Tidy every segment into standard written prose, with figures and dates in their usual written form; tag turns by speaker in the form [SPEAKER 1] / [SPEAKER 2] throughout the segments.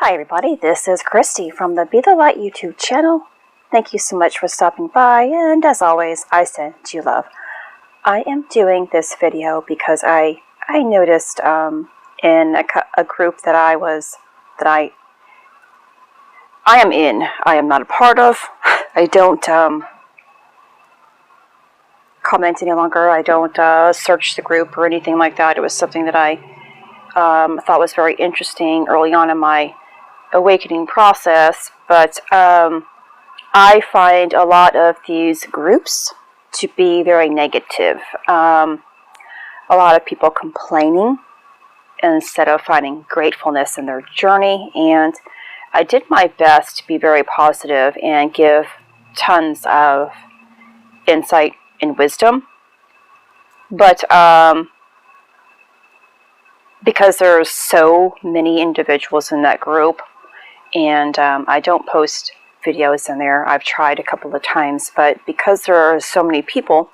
[SPEAKER 1] Hi everybody, this is Christy from the Be the Light YouTube channel. Thank you so much for stopping by, and as always, I send you love. I am doing this video because I noticed in a group that I am in. I am not a part of. I don't comment any longer. I don't search the group or anything like that. It was something that I thought was very interesting early on in my awakening process, but I find a lot of these groups to be very negative. A lot of people complaining instead of finding gratefulness in their journey, and I did my best to be very positive and give tons of insight and wisdom, but because there's so many individuals in that group, and I don't post videos in there. I've tried a couple of times, but because there are so many people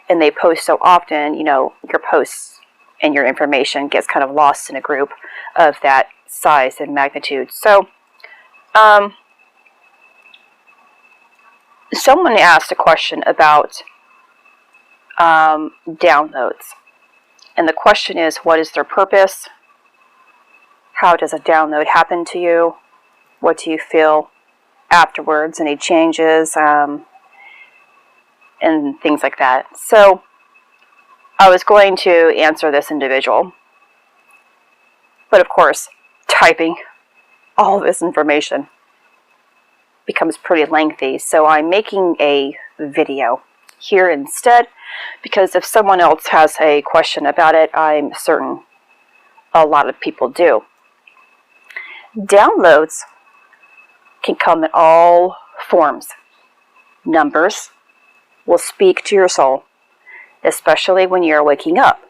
[SPEAKER 1] and they post so often, you know, your posts and your information gets kind of lost in a group of that size and magnitude. So someone asked a question about downloads, and the question is, what is their purpose? How does a download happen to you? What do you feel afterwards? Any changes? And things like that. So I was going to answer this individual, but of course, typing all this information becomes pretty lengthy. So I'm making a video here instead, because if someone else has a question about it, I'm certain a lot of people do. Downloads can come in all forms. Numbers will speak to your soul, especially when you're waking up.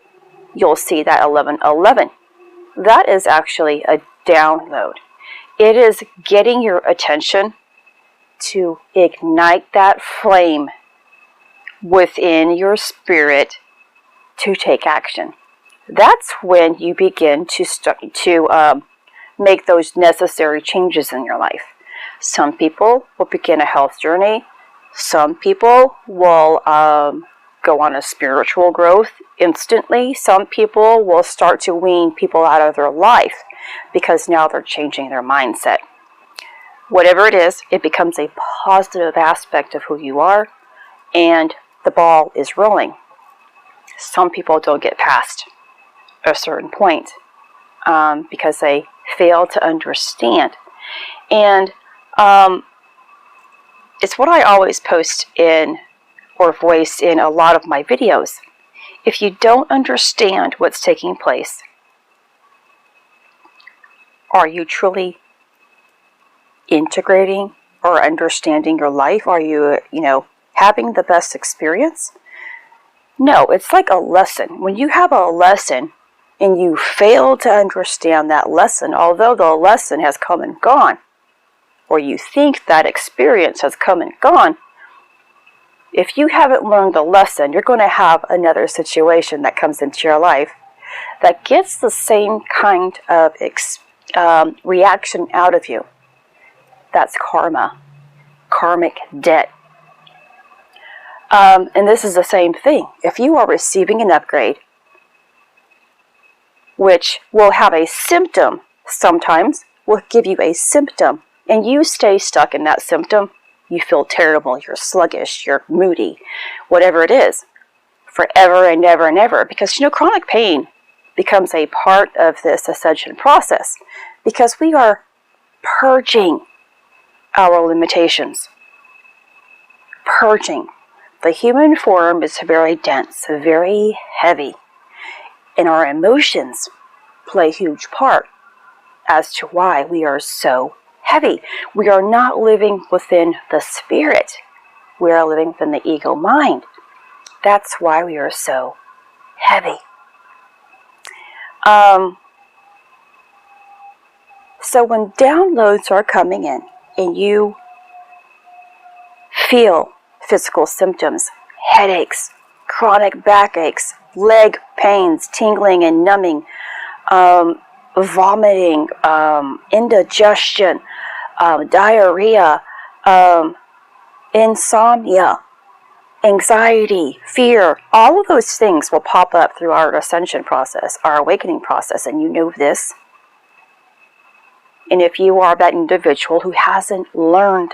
[SPEAKER 1] You'll see that 1111. That is actually a download. It is getting your attention to ignite that flame within your spirit to take action. That's when you begin to make those necessary changes in your life. Some people will begin a health journey. Some people will go on a spiritual growth instantly. Some people will start to wean people out of their life because now they're changing their mindset. Whatever it is, it becomes a positive aspect of who you are, and the ball is rolling. Some people don't get past a certain point because they fail to understand. And it's what I always post in or voice in a lot of my videos. If you don't understand what's taking place, are you truly integrating or understanding your life? Are you, having the best experience? No, it's like a lesson. When you have a lesson and you fail to understand that lesson, although the lesson has come and gone, or you think that experience has come and gone, if you haven't learned the lesson, you're going to have another situation that comes into your life that gets the same kind of reaction out of you. That's karma, karmic debt. And this is the same thing. If you are receiving an upgrade, which will have a symptom, sometimes will give you a symptom, and you stay stuck in that symptom, you feel terrible, you're sluggish, you're moody, whatever it is, forever and ever and ever. Because, chronic pain becomes a part of this ascension process because we are purging our limitations. Purging. The human form is very dense, very heavy, and our emotions play a huge part as to why we are so heavy. We are not living within the spirit. We are living within the ego mind. That's why we are so heavy. So when downloads are coming in and you feel physical symptoms, headaches, chronic backaches, leg pains, tingling and numbing, vomiting, indigestion, diarrhea, insomnia, anxiety, fear, all of those things will pop up through our ascension process, our awakening process, and you know this. And if you are that individual who hasn't learned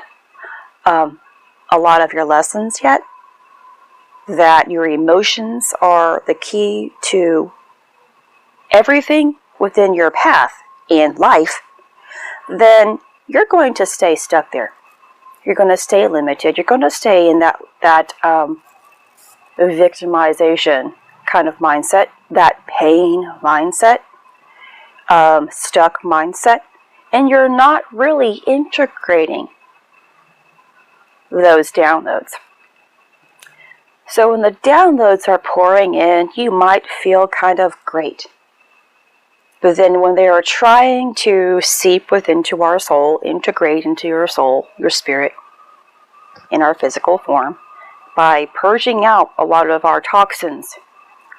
[SPEAKER 1] a lot of your lessons yet, that your emotions are the key to everything within your path in life, then you're going to stay stuck there. You're going to stay limited. You're going to stay in that victimization kind of mindset, that pain mindset, stuck mindset, and you're not really integrating those downloads. So when the downloads are pouring in, you might feel kind of great. But then when they are trying to seep within to our soul, integrate into your soul, your spirit, in our physical form, by purging out a lot of our toxins,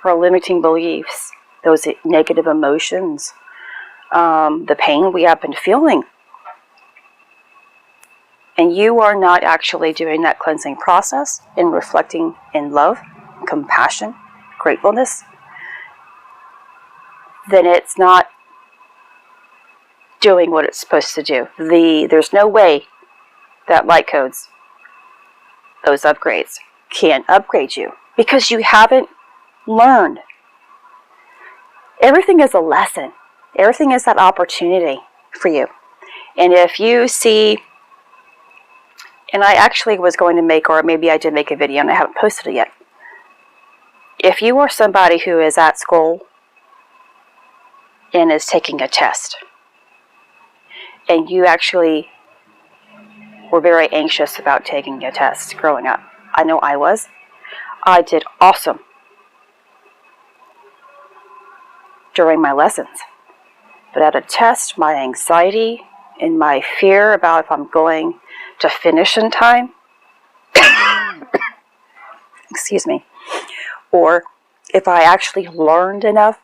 [SPEAKER 1] our limiting beliefs, those negative emotions, the pain we have been feeling, and you are not actually doing that cleansing process and reflecting in love, compassion, gratefulness, then it's not doing what it's supposed to do. There's no way that light codes, those upgrades, can upgrade you because you haven't learned. Everything is a lesson. Everything is that opportunity for you. And if you see, and I actually was going to make, or maybe I did make a video and I haven't posted it yet. If you are somebody who is at school and is taking a test, and you actually were very anxious about taking a test growing up. I know I was. I did awesome during my lessons. But at a test, my anxiety and my fear about if I'm going to finish in time, excuse me, or if I actually learned enough,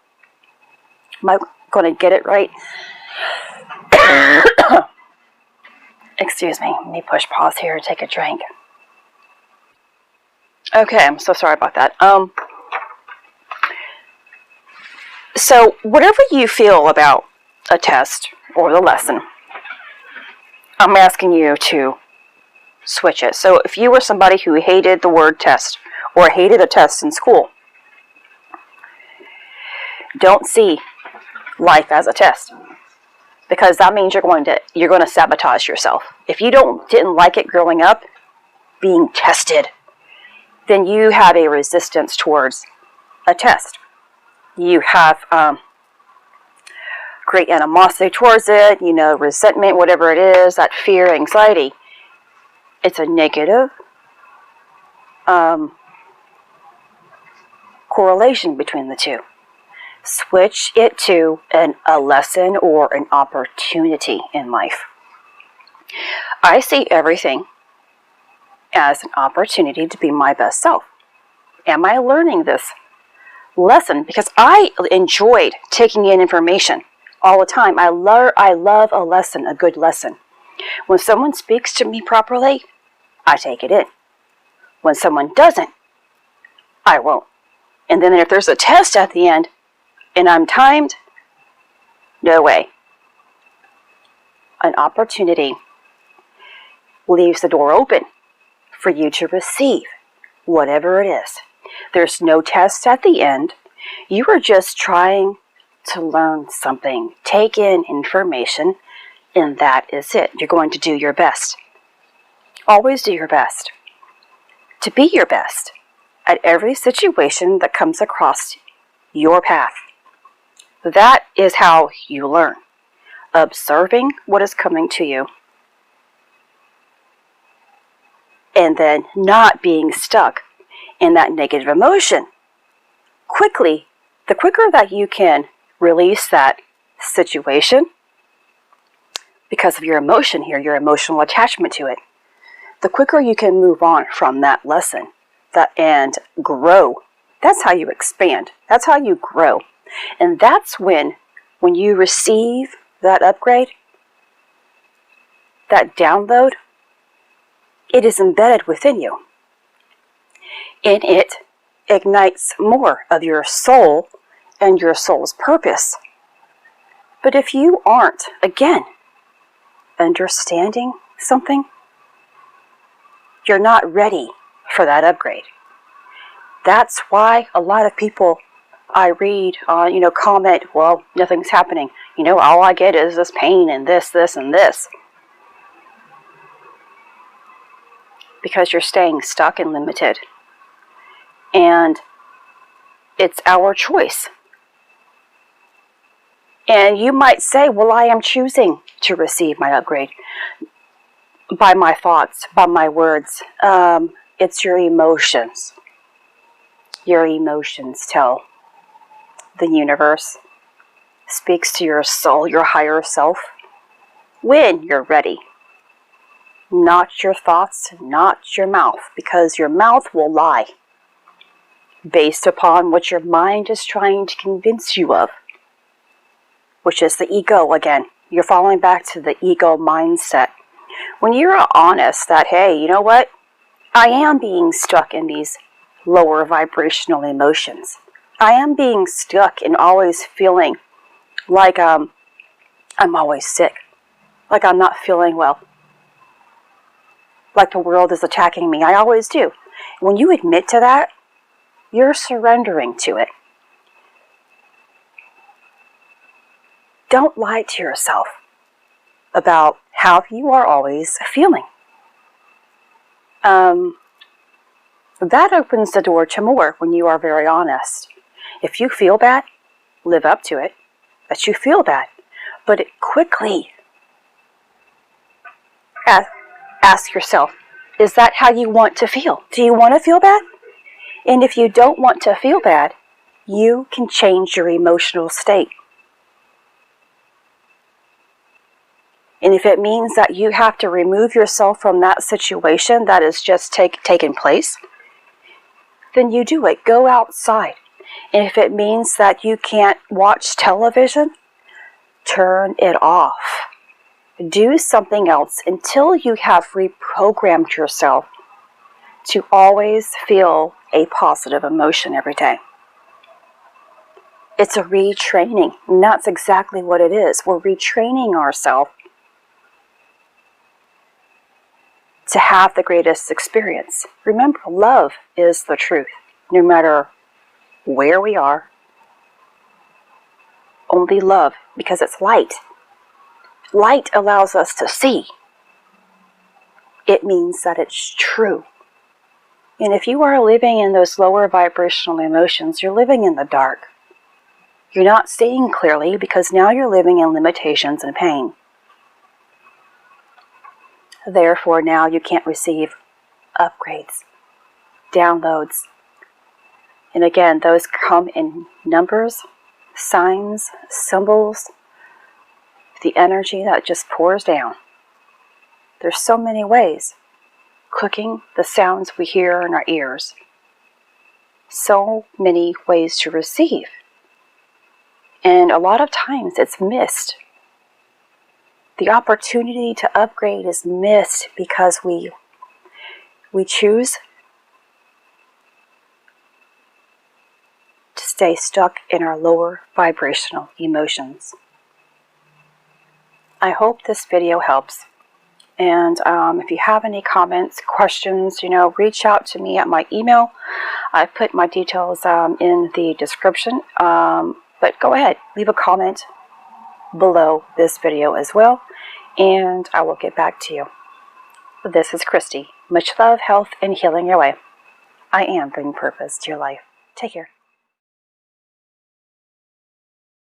[SPEAKER 1] am I going to get it right? Excuse me, let me push pause here and take a drink. Okay, I'm so sorry about that. So whatever you feel about a test or the lesson, I'm asking you to switch it. So if you were somebody who hated the word test or hated a test in school, don't see life as a test, because that means you're going to sabotage yourself. If you didn't like it growing up, being tested, then you have a resistance towards a test. You have great animosity towards it, resentment, whatever it is, that fear, anxiety. It's a negative correlation between the two. Switch it to a lesson or an opportunity in life. I see everything as an opportunity to be my best self. Am I learning this lesson? Because I enjoyed taking in information all the time. I love a lesson, a good lesson. When someone speaks to me properly, I take it in. When someone doesn't, I won't. And then if there's a test at the end, and I'm timed, no way. An opportunity leaves the door open for you to receive whatever it is. There's no test at the end. You are just trying to learn something, take in information, and that is it. You're going to do your best. Always do your best. To be your best at every situation that comes across your path. That is how you learn. Observing what is coming to you. And then not being stuck in that negative emotion. Quickly, the quicker that you can release that situation, because of your emotion here, your emotional attachment to it, the quicker you can move on from that lesson and grow. That's how you expand. That's how you grow. And that's when when you receive that upgrade, that download, it is embedded within you. And it ignites more of your soul and your soul's purpose. But if you aren't, again, understanding something, you're not ready for that upgrade. That's why a lot of people I read, comment, well, nothing's happening. All I get is this pain and this, and this. Because you're staying stuck and limited. And it's our choice. And you might say, well, I am choosing to receive my upgrade by my thoughts, by my words. It's your emotions. Your emotions tell the universe, speaks to your soul, your higher self, when you're ready. Not your thoughts, not your mouth, because your mouth will lie based upon what your mind is trying to convince you of, which is the ego again. You're falling back to the ego mindset. When you're honest that, hey, you know what? I am being stuck in these lower vibrational emotions. I am being stuck in always feeling like I'm always sick, like I'm not feeling well, like the world is attacking me. I always do. When you admit to that, you're surrendering to it. Don't lie to yourself about how you are always feeling. That opens the door to more when you are very honest. If you feel bad, live up to it, that you feel bad. But quickly ask yourself, is that how you want to feel? Do you want to feel bad? And if you don't want to feel bad, you can change your emotional state. And if it means that you have to remove yourself from that situation that has just taken place, then you do it. Go outside. And if it means that you can't watch television, turn it off. Do something else until you have reprogrammed yourself to always feel a positive emotion every day. It's a retraining, and that's exactly what it is. We're retraining ourselves to have the greatest experience. Remember, love is the truth, no matter where we are. Only love, because it's light. Light allows us to see. It means that it's true. And if you are living in those lower vibrational emotions, you're living in the dark. You're not seeing clearly because now you're living in limitations and pain. Therefore, now you can't receive upgrades, downloads. And again, those come in numbers, signs, symbols, the energy that just pours down. There's so many ways. Cooking, the sounds we hear in our ears. So many ways to receive. And a lot of times it's missed. The opportunity to upgrade is missed because we choose to stay stuck in our lower vibrational emotions. I hope this video helps. And if you have any comments, questions, reach out to me at my email. I put my details in the description. But go ahead, leave a comment below this video as well, and I will get back to you. This is Christy. Much love, health, and healing your way. I am bringing purpose to your life. Take care.